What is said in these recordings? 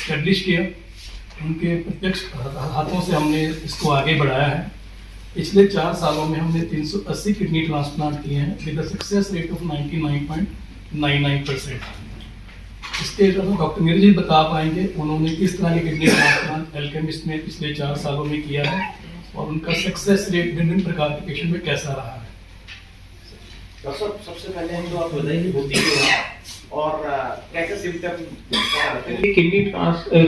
Establish किया। उनके प्रत्यक्ष हाथों से हमने इसको आगे बढ़ाया है। पिछले 4 सालों में हमने 380 किडनी ट्रांसप्लांट किए हैं विद सक्सेस रेट ऑफ 99.99%। इसके अलावा डॉक्टर नीरज जी बता पाएंगे उन्होंने किस तरह की किडनी ट्रांसप्लांट एल्केमिस्ट में पिछले 4 सालों में किया है और उनका सक्सेस रेट विभिन्न प्रकार के पेशेंट में कैसा रहा है। डॉक्टर साहब, सबसे पहले हम तो आप बताइए कि होती क्यों है और कैसे सिम्टम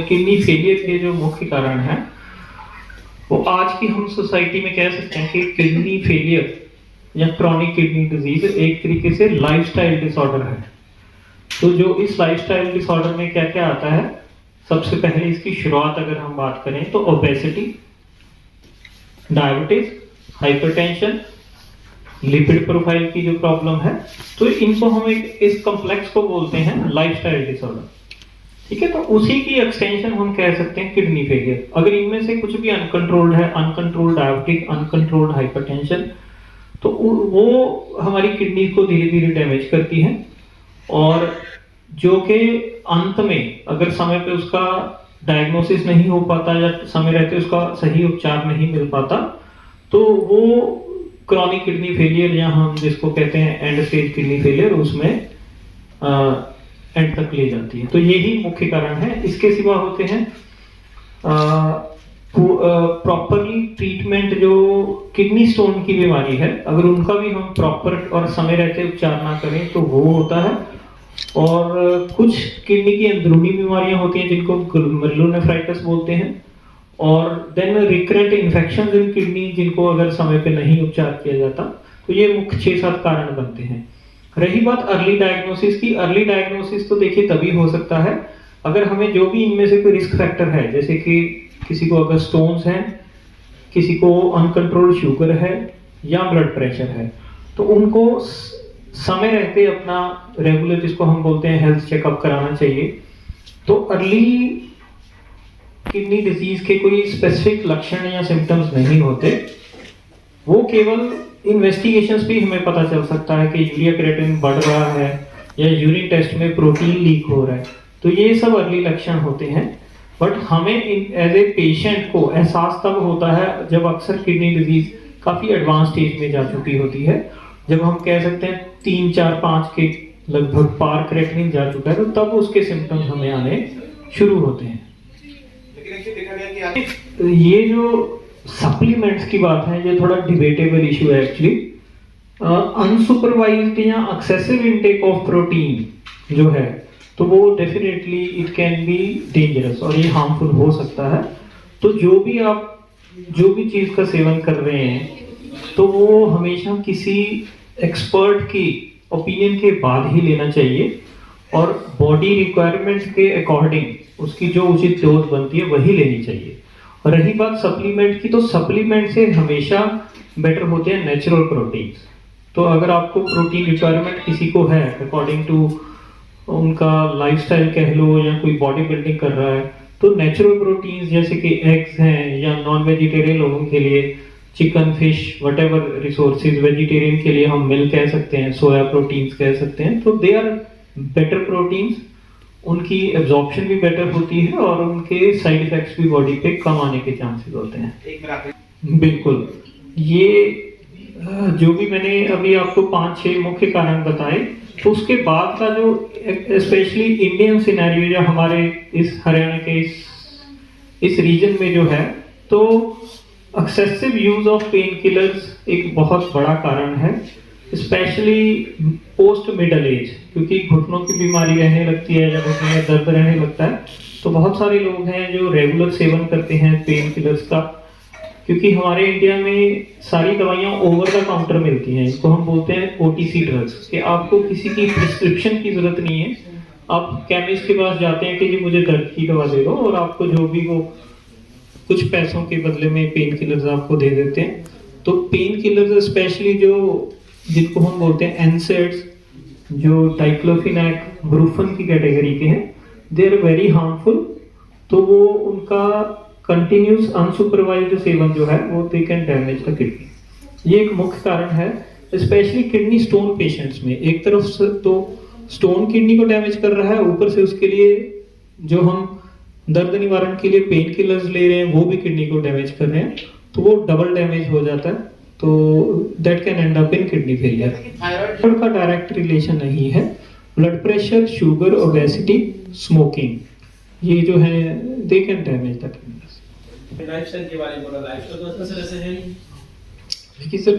किडनी फेलियर के जो मुख्य कारण है वो आज की हम सोसाइटी में कह सकते हैं कि किडनी फेलियर या क्रॉनिक किडनी डिजीज एक तरीके से लाइफस्टाइल डिसऑर्डर है। तो जो इस लाइफस्टाइल डिसऑर्डर में क्या क्या आता है, सबसे पहले इसकी शुरुआत अगर हम बात करें तो obesity, diabetes, hypertension, lipid profile की जो प्रॉब्लम है, तो इनको हम इस कॉम्प्लेक्स को बोलते हैं लाइफस्टाइल डिसऑर्डर। ठीक है, तो उसी की एक्सटेंशन हम कह सकते हैं किडनी फेलियर। अगर इनमें से कुछ भी अनकंट्रोल्ड है, अनकंट्रोल्ड डायबिटिक, अनकंट्रोल्ड हाइपरटेंशन, तो वो हमारी किडनी को धीरे धीरे डैमेज करती है और जो कि अंत में अगर समय पे उसका डायग्नोसिस नहीं हो पाता या समय रहते उसका सही उपचार नहीं मिल पाता तो वो क्रॉनिक किडनी फेलियर या हम जिसको कहते हैं एंड स्टेज किडनी फेलियर उसमें एंड तक ले जाती है। तो यही मुख्य कारण है। इसके सिवा होते हैं प्रॉपरली ट्रीटमेंट, जो किडनी स्टोन की बीमारी है अगर उनका भी हम प्रॉपर और समय रहते उपचार ना करें तो वो होता है। और कुछ किडनी की अंदरूनी बीमारियां होती हैं जिनको ग्लोमेरुलोनेफ्राइटिस बोलते हैं, और then recurrent infections in kidney जिनको अगर समय पे नहीं उपचार किया जाता तो ये मुख्य 6-7 कारण बनते हैं। रही बात अर्ली डायग्नोसिस की, अर्ली डायग्नोसिस तो देखिए तभी हो सकता है अगर हमें जो भी इनमें से कोई रिस्क फैक्टर है, जैसे कि किसी को अगर स्टोन्स हैं, किसी को अनकंट्रोल्ड शुगर है या ब्लड प्रेशर है, तो उनको समय रहते अपना रेगुलर जिसको हम बोलते हैं हेल्थ चेकअप कराना चाहिए। तो अर्ली किडनी डिजीज के कोई स्पेसिफिक लक्षण या सिम्टम्स नहीं होते, वो केवल इन्वेस्टिगेशंस भी हमें पता चल सकता है कि यूरिया क्रिएटिनिन बढ़ रहा है या यूरिन टेस्ट में प्रोटीन लीक हो रहा है, तो ये सब अर्ली लक्षण होते हैं। बट हमें एज ए पेशेंट को एहसास तब होता है जब अक्सर किडनी डिजीज काफी एडवांस स्टेज में जा चुकी होती है, जब हम कह सकते हैं 3, 4, 5 के लगभग पार क्रिएटिनिन जा चुका है, तो तब उसके सिम्टम्स हमें आने शुरू होते हैं। ये जो सप्लीमेंट्स की बात है ये थोड़ा डिबेटेबल इशू है एक्चुअली। अनसुपरवाइज्ड या एक्सेसिव इनटेक ऑफ प्रोटीन जो है तो वो definitely it can be dangerous और ये हार्मफुल हो सकता है। तो जो भी चीज का सेवन कर रहे हैं तो वो हमेशा किसी एक्सपर्ट की ओपिनियन के बाद ही लेना चाहिए और बॉडी रिक्वायरमेंट के अकॉर्डिंग उसकी जो उचित डोज बनती है वही लेनी चाहिए। और रही बात सप्लीमेंट की, तो सप्लीमेंट से हमेशा बेटर होते हैं नेचुरल प्रोटीन। तो अगर आपको प्रोटीन रिक्वायरमेंट किसी को है अकॉर्डिंग टू उनका लाइफस्टाइल कह लो या कोई बॉडी बिल्डिंग कर रहा है, तो नेचुरल प्रोटीन जैसे कि एग्स हैं या नॉन वेजिटेरियन लोगों के लिए chicken, fish, whatever resources, vegetarian के लिए हम मिल्क कह सकते हैं, सोया प्रोटीन्स कह सकते हैं, तो दे आर बेटर प्रोटीन्स। उनकी एब्जॉर्प्शन भी बेटर होती है और उनके साइड इफेक्ट्स भी बॉडी पे कम आने के चांसेस होते हैं। बिल्कुल, ये जो भी मैंने अभी आपको 5-6 मुख्य कारण बताए, तो उसके बाद का जो स्पेशली इंडियन सिनेरियो या हमारे इस हरियाणा के इस रीजन में जो है, तो excessive use of pain killers एक बहुत बड़ा कारण है, स्पेशली पोस्ट मिडल एज, क्योंकि घुटनों की बीमारी रहने लगती है या घुटनों में दर्द रहने लगता है, तो बहुत सारे लोग हैं जो रेगुलर सेवन करते हैं पेन किलर्स का। क्योंकि हमारे इंडिया में सारी दवाइयाँ ओवर द काउंटर मिलती हैं, इसको हम बोलते हैं OTC ड्रग्स, कि आपको किसी की प्रिस्क्रिप्शन की जरूरत नहीं है। आप केमिस्ट के पास जाते हैं कि जी मुझे दर्द की दवा दे दो, और आपको जो भी वो कुछ पैसों के बदले में पेन किलर्स आपको दे देते हैं। तो पेन किलर्स स्पेशली जिनको हम बोलते हैं एनसेड्स, जो डाइक्लोफिनेक, ब्रूफन की कैटेगरी के हैं, दे आर वेरी हार्मफुल। तो वो उनका कंटिन्यूस अनसुपरवाइज्ड सेवन जो है वो they can damage the kidney. ये एक मुख्य कारण है, स्पेशली किडनी स्टोन पेशेंट्स में। एक तरफ से तो स्टोन किडनी को डैमेज कर रहा है, ऊपर से उसके लिए जो हम दर्द निवारण के लिए पेन किलर्स ले रहे हैं, वो भी किडनी को डैमेज कर रहे हैं, तो वो डबल डैमेज हो जाता है, तो that can and up in kidney failure. Thyroid का डायरेक्ट रिलेशन नहीं है। Blood pressure, sugar, obesity, smoking, ये जो है they can damage the kidney. Lifestyle के बारे में बोला, लाइफस्टाइल तो इस तरह से है नहीं। देखिए सर,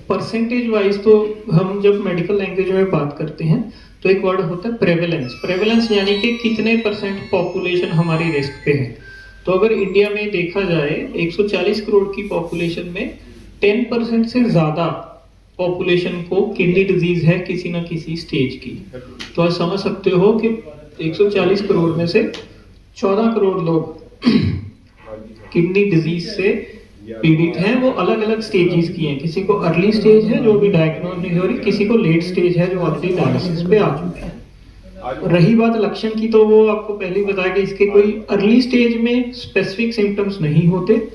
परसेंटेज वाइज तो हम जब मेडिकल लैंग्वेज में बात करते हैं तो एक वर्ड होता है प्रेवलेंस। प्रेवलेंस यानी कि कितने परसेंट पॉपुलेशन हमारी रिस्क पे है। तो अगर इंडिया में देखा जाए 140 करोड़ की पॉपुलेशन में 10% से ज्यादा पॉपुलेशन को किडनी डिजीज है किसी ना किसी स्टेज की। तो आप समझ सकते हो कि 140 करोड़ में से 14 करोड़ लोग किडनी डिजीज से पीड़ित हैं। वो अलग अलग स्टेजेस की हैं, किसी को अर्ली स्टेज है जो भी डायग्नोज नहीं हो रही, किसी को लेट स्टेज है जो ऑलरेडी डायलिसिस पे आ चुके हैं। रही बात लक्षण की, तो वो आपको पहले ही बताया कि इसके कोई अर्ली स्टेज में स्पेसिफिक सिम्टम्स नहीं होते,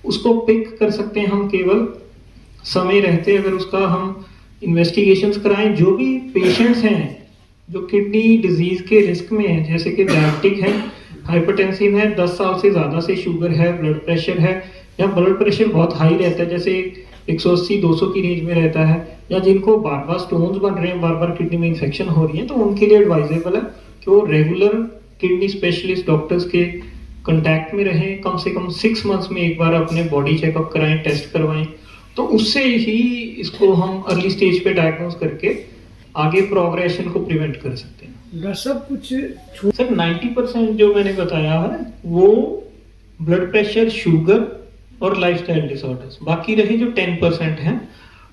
उसको पिक कर सकते हैं हम केवल समय रहते अगर उसका हम इन्वेस्टिगेशंस कराएं। जो भी पेशेंट्स हैं जो किडनी डिजीज के रिस्क में हैं, जैसे कि डायबिटिक है, हाइपरटेंसिव है, 10 साल से ज्यादा से शुगर है, ब्लड प्रेशर है, या ब्लड प्रेशर बहुत हाई रहता है जैसे 180-200 की रेंज में रहता है, या जिनको बार बार स्टोन्स बन रहे हैं, बार बार किडनी में इन्फेक्शन हो रही है, तो उनके लिए एडवाइजेबल है कि वो रेगुलर किडनी स्पेशलिस्ट डॉक्टर्स के कांटेक्ट में रहें। कम से कम 6 मंथ्स में एक बार अपने बॉडी चेकअप कराएं, टेस्ट करवाएं, तो उससे ही इसको हम अर्ली स्टेज पे डायग्नोज करके आगे प्रोग्रेशन को प्रिवेंट कर सकते हैं। डॉक्टर साहब कुछ सर 90% जो मैंने बताया है वो ब्लड प्रेशर, शुगर और लाइफस्टाइल डिसऑर्डर्स। बाकी रहे जो 10% हैं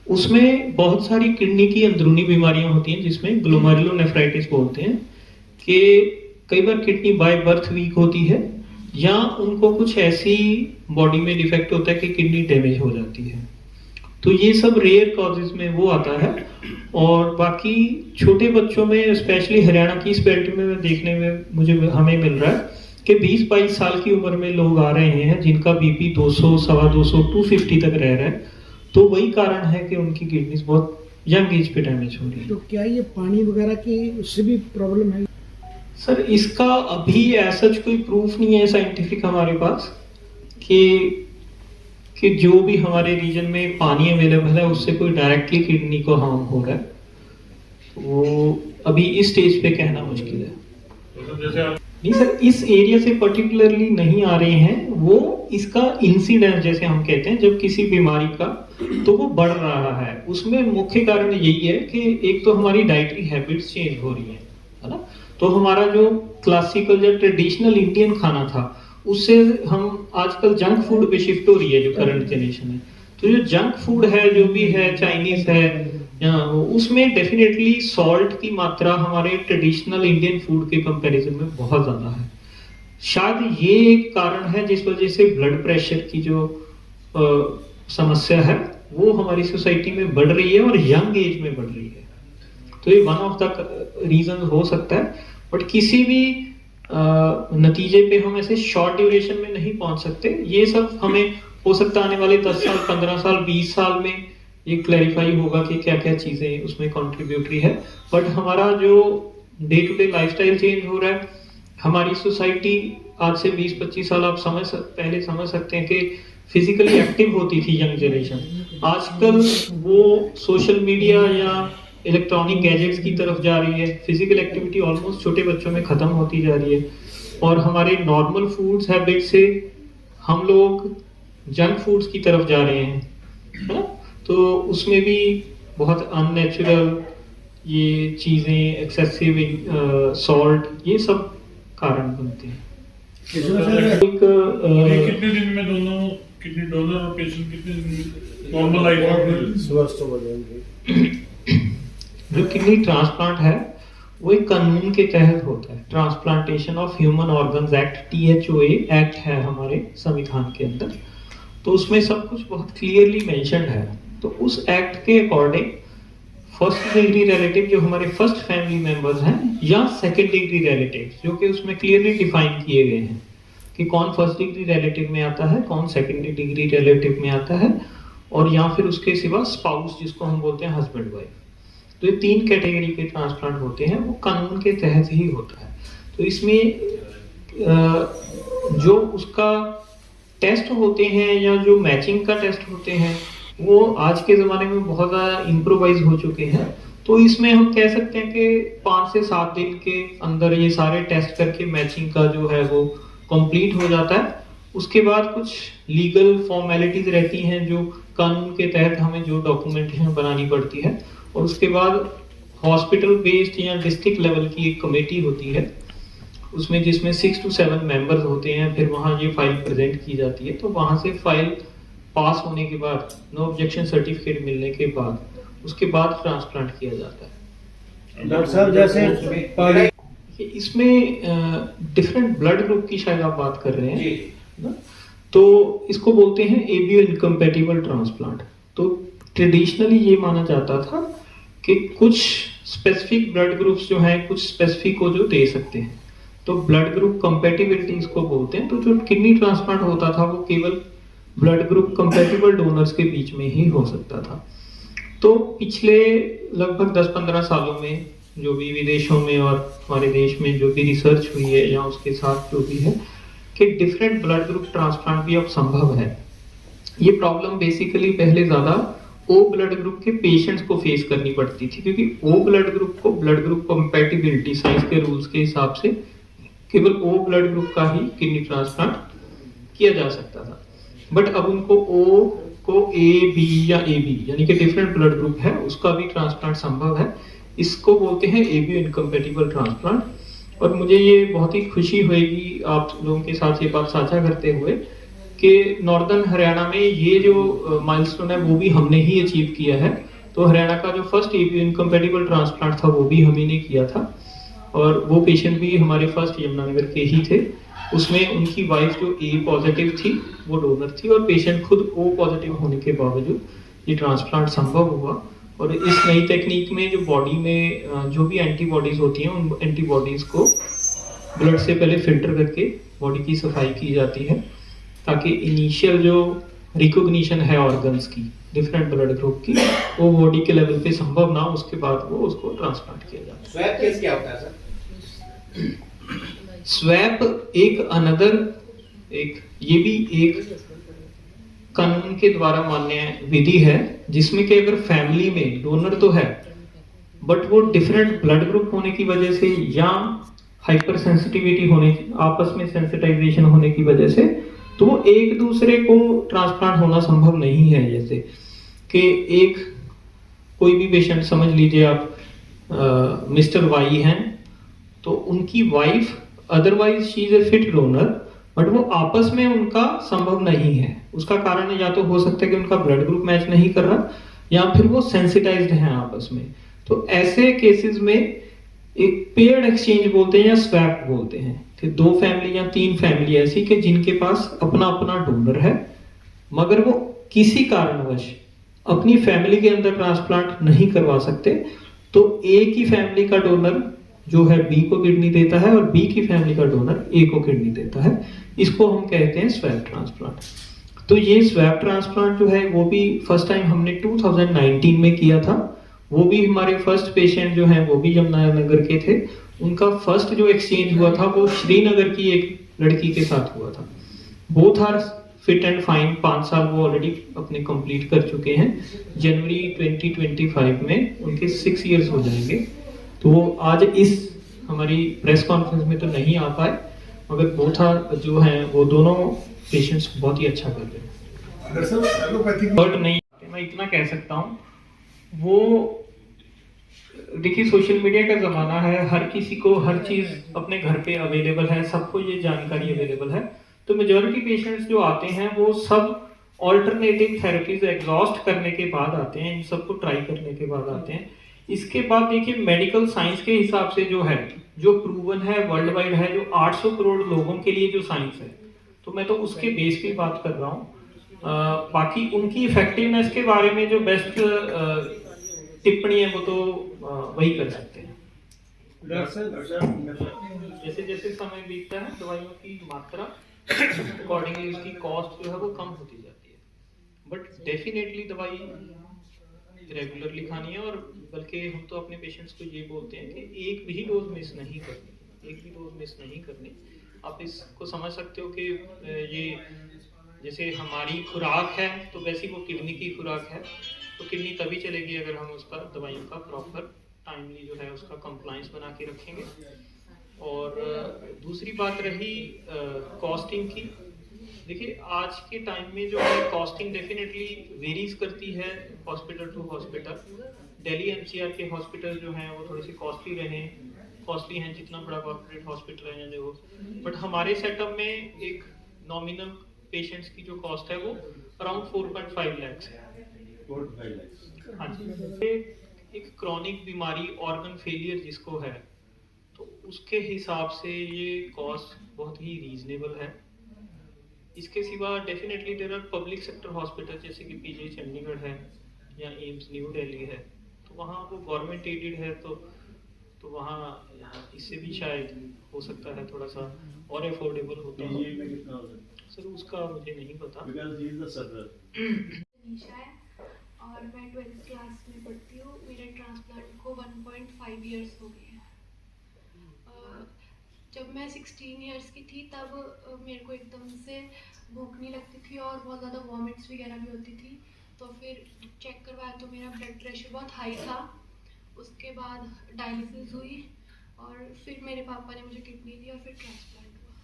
उसमें बहुत सारी किडनी की अंदरूनी बीमारियां होती हैं जिसमें ग्लोमेरुलोनेफ्राइटिस बोलते हैं, कि कई बार किडनी बाय बर्थ वीक होती है या उनको कुछ ऐसी बॉडी में डिफेक्ट होता है कि किडनी डैमेज हो जाती है। तो ये सब रेयर कॉजेज में वो आता है। और बाकी छोटे बच्चों में स्पेशली हरियाणा की इस बेल्ट में देखने में हमें मिल रहा है कि 20-22 साल की उम्र में लोग आ रहे हैं जिनका बीपी 200, 250, 250 तक रह रहा है। तो वही कारण है कि उनकी किडनीज बहुत यंग एज पे डैमेज हो रही है। तो क्या ये पानी वगैरह की उससे भी प्रॉब्लम है? सर इसका अभी ऐसा कोई प्रूफ नहीं है साइंटिफिक हमारे पास कि जो भी हमारे रीजन में पानी अवेलेबल है उससे कोई डायरेक्टली किडनी को हार्म हो रहा है। वो अभी इस स्टेज पे कहना मुश्किल है। नहीं सर, इस एरिया से पर्टिकुलरली नहीं आ रहे हैं, वो इसका इंसिडेंस जैसे हम कहते हैं जब किसी बीमारी का तो वो बढ़ रहा है। उसमें मुख्य कारण यही है कि एक तो हमारी डाइटरी हैबिट्स चेंज हो रही है ना। तो हमारा जो क्लासिकल या ट्रेडिशनल इंडियन खाना था उससे हम आजकल जंक फूड पे शिफ्ट हो रही है जो करंट जनरेशन है। तो जो जंक फूड है, जो भी है, चाइनीज है, उसमें डेफिनेटली सॉल्ट की मात्रा हमारे ट्रेडिशनल इंडियन फूड के कंपैरिजन में बहुत ज्यादा है। शायद ये एक कारण है जिस वजह से ब्लड प्रेशर की जो समस्या है वो हमारी सोसाइटी में बढ़ रही है और यंग एज में बढ़ रही है। तो ये वन ऑफ द रीजन हो सकता है, बट किसी भी नतीजे पे हम ऐसे शॉर्ट ड्यूरेशन में नहीं पहुंच सकते। ये सब हमें हो सकता है आने वाले 10 साल, 15 साल, 20 साल में ये क्लैरिफाई होगा कि क्या क्या चीजें उसमें कॉन्ट्रीब्यूटरी है। बट हमारा जो day to day lifestyle change हो रहा है, हमारी सोसाइटी आज से 20-25 साल आप पहले समझ सकते हैं कि फिजिकली एक्टिव होती थी यंग जनरेशन। आजकल वो सोशल मीडिया या इलेक्ट्रॉनिक गैजेट्स की तरफ जा रही है। फिजिकल एक्टिविटी ऑलमोस्ट छोटे बच्चों में खत्म होती जा रही है और हमारे नॉर्मल फूड्स हैबिट से हम लोग जंक फूड्स की तरफ जा रहे हैं, है ना। तो उसमें भी बहुत अननेचुरल ये चीजें, एक्सेसिव सॉल्ट, ये सब कारण बनते हैं। कितने दिन में दोनों किडनी डोनर और पेशेंट कितने दिन में नॉर्मल लाइफ स्वस्थ हो जाएंगे? जो किडनी ट्रांसप्लांट है वो एक कानून के तहत होता है। Transplantation of human organs act, THOA act है हमारे संविधान के अंदर। तो उसमें सब कुछ बहुत क्लियरली मेंशन्ड है। तो उस एक्ट के अकॉर्डिंग फर्स्ट डिग्री रिलेटिव जो हमारे फर्स्ट फैमिली मेंबर्स हैं या सेकंड डिग्री रिलेटिव, जो कि उसमें क्लियरली डिफाइन किए गए हैं कि कौन फर्स्ट डिग्री रिलेटिव में आता है, कौन सेकंड डिग्री रिलेटिव में आता है, और या फिर उसके सिवा स्पाउस जिसको हम बोलते हैं हस्बैंड वाइफ। तो ये 3 कैटेगरी के ट्रांसप्लांट होते हैं, वो कानून के तहत ही होता है। तो इसमें जो उसका टेस्ट होते हैं या जो मैचिंग का टेस्ट होते हैं वो आज के ज़माने में बहुत ज़्यादा इम्प्रोवाइज हो चुके हैं। तो इसमें हम कह सकते हैं कि 5 से 7 दिन के अंदर ये सारे टेस्ट करके मैचिंग का जो है वो कंप्लीट हो जाता है। उसके बाद कुछ लीगल फॉर्मेलिटीज रहती हैं जो कानून के तहत हमें जो डॉक्यूमेंटेशन बनानी पड़ती है, और उसके बाद हॉस्पिटल बेस्ड या डिस्ट्रिक्ट लेवल की एक कमेटी होती है उसमें, जिसमें 6 to 7 मेंबर्स होते हैं। फिर वहाँ ये फाइल प्रेजेंट की जाती है। तो वहाँ से फाइल पास होने के बाद, नो ऑब्जेक्शन सर्टिफिकेट मिलने के बाद, उसके बाद ट्रांसप्लांट किया जाता है। डॉक्टर साहब जैसे इसमें डिफरेंट ब्लड ग्रुप की शायद आप बात कर रहे हैं जी ना? तो इसको बोलते हैं एबीओ इनकम्पैटिबल ट्रांसप्लांट। तो ट्रेडिशनली ये माना जाता था कि कुछ स्पेसिफिक ब्लड ग्रुप्स जो हैं कुछ स्पेसिफिक को जो दे सकते हैं, तो ब्लड ग्रुप कंपैटिबिलिटी इसको बोलते हैं। तो जो किडनी ट्रांसप्लांट होता था वो केवल ब्लड ग्रुप कंपैटिबल डोनर्स के बीच में ही हो सकता था। तो पिछले लगभग 10-15 सालों में जो भी विदेशों में और हमारे देश में जो भी रिसर्च हुई है या उसके साथ जो भी है कि डिफरेंट ब्लड ग्रुप ट्रांसप्लांट भी अब संभव है। ये प्रॉब्लम बेसिकली पहले ज्यादा ओ ब्लड ग्रुप के पेशेंट्स को फेस करनी पड़ती थी, क्योंकि ओ ब्लड ग्रुप को ब्लड ग्रुप कंपैटिबिलिटी साइंस के रूल्स के हिसाब से केवल ओ ब्लड ग्रुप का ही किडनी ट्रांसप्लांट किया जा सकता था। बट अब उनको ओ को ए बी या ए बी यानी कि डिफरेंट ब्लड ग्रुप है उसका भी ट्रांसप्लांट संभव है। इसको बोलते हैं एबीओ इनकम्पैटिबल ट्रांसप्लांट। और मुझे ये बहुत ही खुशी होगी आप लोगों के साथ ये बात साझा करते हुए कि नॉर्दर्न हरियाणा में ये जो माइलस्टोन है वो भी हमने ही अचीव किया है। तो हरियाणा का जो फर्स्ट एबीओ इनकम्पैटिबल ट्रांसप्लांट था वो भी हम ही ने किया था, और वो पेशेंट भी हमारे फर्स्ट यमुनानगर के ही थे। उसमें उनकी वाइफ जो ए पॉजिटिव थी वो डोनर थी, और पेशेंट खुद ओ पॉजिटिव होने के बावजूद ये ट्रांसप्लांट संभव हुआ। और इस नई टेक्निक में जो बॉडी में जो भी एंटीबॉडीज होती हैं उन एंटीबॉडीज को ब्लड से पहले फिल्टर करके बॉडी की सफाई की जाती है, ताकि इनिशियल जो रिकॉग्निशन है ऑर्गन्स की डिफरेंट ब्लड ग्रुप की वो बॉडी के लेवल पे संभव ना, उसके बाद वो उसको ट्रांसप्लांट किया जाता है। स्वैप केस क्या होता है सर? स्वैप एक अनदर ये भी एक कानून के द्वारा मान्य विधि है, जिसमें कि अगर फैमिली में डोनर तो है बट वो डिफरेंट ब्लड ग्रुप होने की वजह से या हाइपर सेंसिटिविटी होने, आपस में सेंसिटाइजेशन होने की वजह से, तो वो एक दूसरे को ट्रांसप्लांट होना संभव नहीं है। जैसे कि एक कोई भी पेशेंट समझ लीजिए आप मिस्टर वाई हैं, तो उनकी wife otherwise she is a fit donor, but वो आपस में उनका संभव नहीं है। उसका कारण या तो हो सकता है कि उनका ब्लड ग्रुप मैच नहीं कर रहा, या फिर वो सेंसिटाइज्ड हैं आपस में। तो ऐसे केसेस में एक पेयर्ड एक्सचेंज बोलते हैं या स्वैप बोलते हैं कि 2 फैमिली या 3 फैमिली ऐसी कि जिनके पास अपना अपना डोनर है, मगर वो किसी कारणवश अपनी फैमिली के अंदर ट्रांसप्लांट नहीं करवा सकते, तो ए की फैमिली का डोनर जो है बी को किडनी देता है और बी की फैमिली का डोनर ए को किडनी देता है। इसको हम कहते हैं स्वैप ट्रांसप्लांट। तो ये स्वैप ट्रांसप्लांट जो है वो भी फर्स्ट टाइम हमने 2019 में किया था। वो भी हमारे फर्स्ट पेशेंट जो हैं वो भी यमुनानगर के थे। उनका फर्स्ट जो एक्सचेंज हुआ था वो श्रीनगर की एक लड़की के साथ हुआ था। Both are fit and fine, 5 साल वो ऑलरेडी अपने कंप्लीट कर चुके हैं। जनवरी 2025 में उनके 6 इयर्स हो जाएंगे। तो वो आज इस हमारी प्रेस कॉन्फ्रेंस में तो नहीं आ पाए, मगर बोथ आर जो हैं वो दोनों पेशेंट्स बहुत ही अच्छा कर रहे हैं। बट नहीं, मैं इतना कह सकता हूँ, वो देखिए सोशल मीडिया का जमाना है, हर किसी को हर चीज अपने घर पे अवेलेबल है, सबको ये जानकारी अवेलेबल है। तो मेजॉरिटी पेशेंट्स जो आते हैं वो सब ऑल्टरनेटिव थेरेपीज एग्जॉस्ट करने के बाद आते हैं, इन सबको ट्राई करने के बाद आते हैं। इसके बाद देखिए मेडिकल साइंस के हिसाब से जो है, जो प्रूवन है वर्ल्ड वाइड है, जो 800 करोड़ लोगों के लिए जो साइंस है, तो मैं तो उसके बेस पे बात कर रहा हूँ। बाकी उनकी इफेक्टिवनेस के बारे में जो बेस्ट टिप्पणी है वो तो वही कर सकते हैं। जैसे जैसे समय बीतता है दवाइयों की मात्रा अकॉर्डिंगली उसकी कॉस्ट जो है वो कम होती जाती है, बट डेफिनेटली दवाई रेगुलरली खानी है। और बल्कि हम तो अपने पेशेंट्स को ये बोलते हैं कि एक भी डोज मिस नहीं करनी, आप इसको समझ सकते हो कि ये जैसे हमारी खुराक है तो वैसी वो किडनी की खुराक है, तो किडनी तभी चलेगी अगर हम उसका दवाइयों का प्रॉपर टाइमली जो है उसका कंप्लाइंस बना के रखेंगे। और दूसरी बात रही कॉस्टिंग की। देखिए आज के टाइम में जो है कॉस्टिंग डेफिनेटली वेरीज करती है hospital to hospital. Delhi NCR के हॉस्पिटल जो हैं वो थोड़े से कॉस्टली हैं जितना बड़ा कॉर्पोरेट हॉस्पिटल है जो, बट हमारे सेटअप में एक नॉमिनल पेशेंट्स की जो कॉस्ट है वो अराउंड 4.5 लाख है। 4.5 लाख। हाँ जी। एक क्रॉनिक बीमारी ऑर्गन फेलियर जिसको है तो उसके हिसाब से ये कॉस्ट बहुत ही रीजनेबल है। इसके सिवा definitely there are public sector hospital जैसे कि पीजी चंडीगढ़ है या एम्स न्यू दिल्ली है, तो वहाँ वो गवर्नमेंट एडेड है तो वहाँ इससे भी शायद हो सकता है थोड़ा सा और अफोर्डेबल होता है। पीजी में कितना हो सकता है? सर उसका मुझे नहीं पता। Because he is the server. निशा है और मैं 12th क्लास में पढ़ती हूँ। मेरे ट्रांसप्लांट को 1.5 इयर्स हो गए हैं। जब मैं 16 इयर्स की थी तब मेरे को एकदम से भूख नहीं लगती थी और बहुत ज़्यादा वॉमिट्स वगैरह भी होती थी, तो फिर चेक करवाया तो मेरा ब्लड प्रेशर बहुत हाई था। उसके बाद डायलिसिस हुई और फिर मेरे पापा ने मुझे किडनी दी और फिर ट्रांसप्लांट हुआ।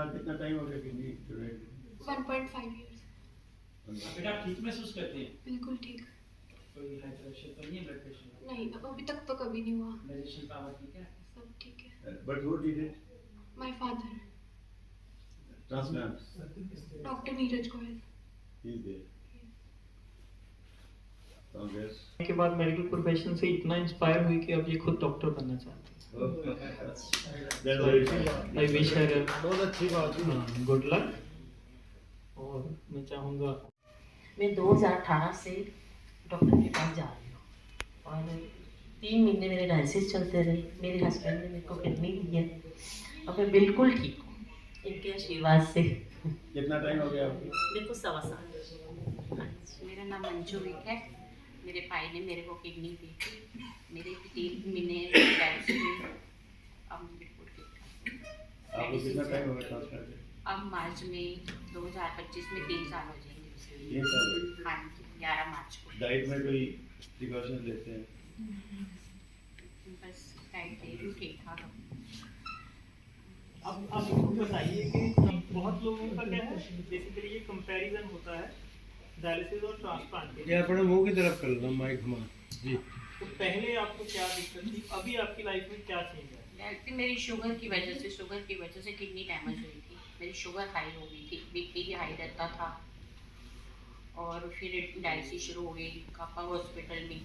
कितना टाइम हो गया किडनी डोनेट? 1.5 इयर्स। बेटा आप ठीक महसूस करते हैं? बिल्कुल ठीक। कोई हाई प्रेशर तो नहीं है, ब्लड प्रेशर? नहीं, अभी तक तो कभी नहीं हुआ। डाइजेशन पावर ठीक है? सब ठीक है। But who did it? My father Transplant. Doctor Neeraj Goyal. He is there. Congress. के बाद मेडिकल प्रोफेशन से इतना इंस्पायर हुई कि अब ये खुद डॉक्टर बनना चाहती Oh, that's very nice. है। आई विश हर बहुत अच्छी बात है। Good luck. और मैं चाहूँगा मैं 2018 से डॉक्टर के पास जा रही हूँ और 3 महीने मेरे डायलिसिस चलते रहे। मेरे हस्बैंड ने मेरे को किडनी दी है और मैं बिल्कुल ठीक हूँ इनके आशीर्वाद से। कितना टाइम हो गया आपको? मेरे को 1.25 साल। मेरा नाम मंजू विक है। मेरे भाई ने मेरे को किडनी दी थी। मेरे 3 महीने डायलिसिस हुई। अब बिल्कुल ठीक ठाक। आपको कितना टाइम हो गया ट्रांसप्लांट? अब मार्च में 2025 में 3 साल हो जाएंगे। 3 साल। हाँ जी, 11 मार्च को। डाइट में कोई प्रिकॉशन लेते हैं? बस डाइट दे रही हूँ ठीक ठाक। अब आप बताइए कि बहुत लोगों का क्या है बेसिकली ये कंपैरिजन होता है डायलिसिस और ट्रांसप्लांट के। ये अपने मुंह की तरफ कर लो माइक घुमा जी। तो पहले आपको क्या दिक्कत थी, अभी आपकी लाइफ में क्या चेंज है? डायलिसिस मेरी शुगर की वजह से किडनी डैमेज हुई थी। मेरी शुगर हाई हो गई थी, बीपी भी हाई रहता था और फिर डायलिसिस शुरू हो गई कापा हॉस्पिटल में।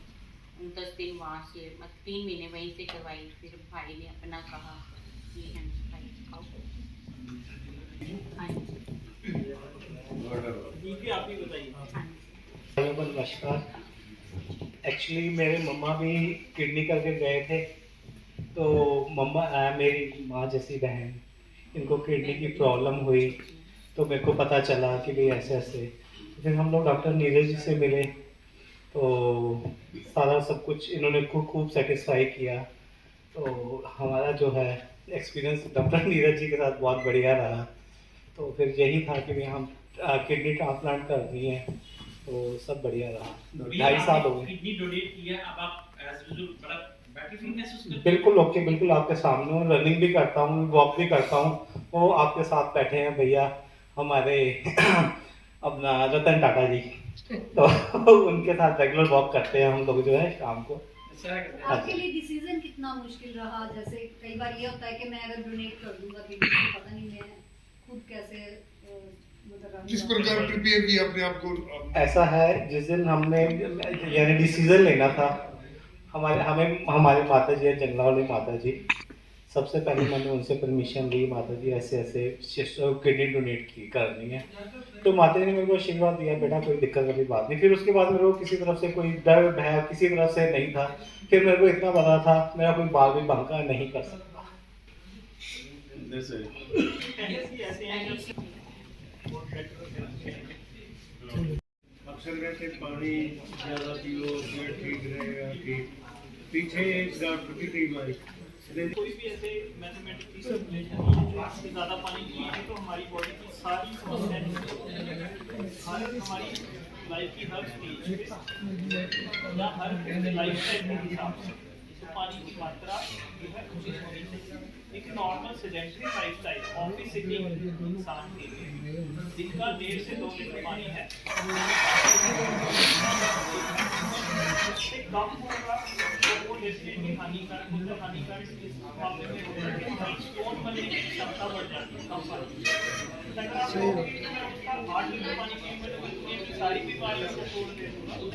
10 दिन वहाँ से 3 महीने वहीं से करवाई। फिर भाई ने अपना कहा कि हम खाओ। हाँ जी आप ही बताइए। नमस्कार। एक्चुअली मेरे मम्मा भी किडनी करके गए थे, तो मेरी माँ जैसी बहन इनको किडनी की प्रॉब्लम हुई, तो मेरे को पता चला कि भाई ऐसे ऐसे। फिर हम लोग डॉक्टर नीरज जी से मिले तो सारा सब कुछ इन्होंने खूब सेटिस्फाई किया। तो हमारा जो है एक्सपीरियंस डॉक्टर नीरज जी के साथ बहुत बढ़िया रहा। तो फिर यही था कि भाई हम किडनी ट्रांसप्लांट कर दिए हैं, तो सब बढ़िया रहा। 2.5 साल हो गए। किडनी डोनेट किया, अब आप एज यूजुअल बड़ा बेटर फील महसूस करते हैं? बिल्कुल ओके, बिल्कुल आपके सामने हूँ, रनिंग भी करता हूँ, वॉक भी करता हूँ। वो आपके साथ बैठे हैं भैया हमारे अपना रतन टाटा जी, तो उनके साथ रेगुलर वॉक करते हैं हम लोग जो है शाम को। आपके लिए डिसीजन कितना मुश्किल रहा? जैसे कई बार ये होता है कि मैं अगर डोनेट कर दूंगा किडनी तो पता नहीं मैं खुद कैसे किस प्रकार प्रिपेयर किया अपने आप को? ऐसा है जिस दिन हमने यानी डिसीजन लेना था, हमारे माता जी है जंगला वाली माता जी, सबसे पहले मैंने उनसे परमिशन ली, माता जी ऐसे ऐसे किडनी डोनेट की करनी है। तो माता जी ने मेरे को आशीर्वाद दिया बेटा कोई दिक्कत वाली बात नहीं। फिर उसके बाद मेरे को किसी तरफ से कोई डर भय किसी तरफ से नहीं था। फिर मेरे को इतना पता था मेरा कोई बाल भी बंका नहीं कर सकता। अक्सर कहते पानी ज़्यादा पियो पेट ठीक रहेगा। ठीक पीछे एक डॉक्टर की टीम आई, कोई भी ऐसे मैथमेटिकली सर्कुलेशन नहीं है जो आपसे ज़्यादा पानी पिएंगे तो हमारी बॉडी की सारी समस्याएं हमारी लाइफ की हर स्टेज पे या हर लाइफ स्टाइल के हिसाब से तो पानी की मात्रा जो है उचित होनी चाहिए। एक normal sedentary lifestyle office sitting इंसान के लिए दिन का 1.5 से 2 लीटर पानी है उससे कम होगा तो वो डेफिनेटली हानिकारक मतलब हानिकारक इस मामले में होगा कि हमारी स्टोन बनने की क्षमता बढ़ जाती है कम पानी। अगर आप कहोगे कि मैं उसका 8 लीटर पानी पीऊंगा तो दुनिया की सारी बीमारियों को छोड़ दे दूंगा, वो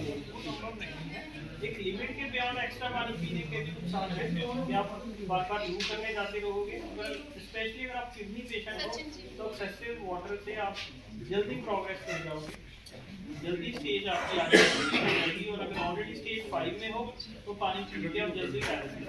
संभव नहीं है। एक लिमिट के बियॉन्ड एक्स्ट्रा पानी पीने के भी नुकसान है कि आप बार बार यूज करने जाते रहोगे। अगर स्पेशली अगर आप किडनी पेशेंट हो तो एक्सेसिव वाटर से आप जल्दी प्रोग्रेस कर जाओगे, जल्दी स्टेज आपकी आ जाएगी। और अगर ऑलरेडी स्टेज 5 में हो तो पानी पी के आप जल्दी डायलिसिस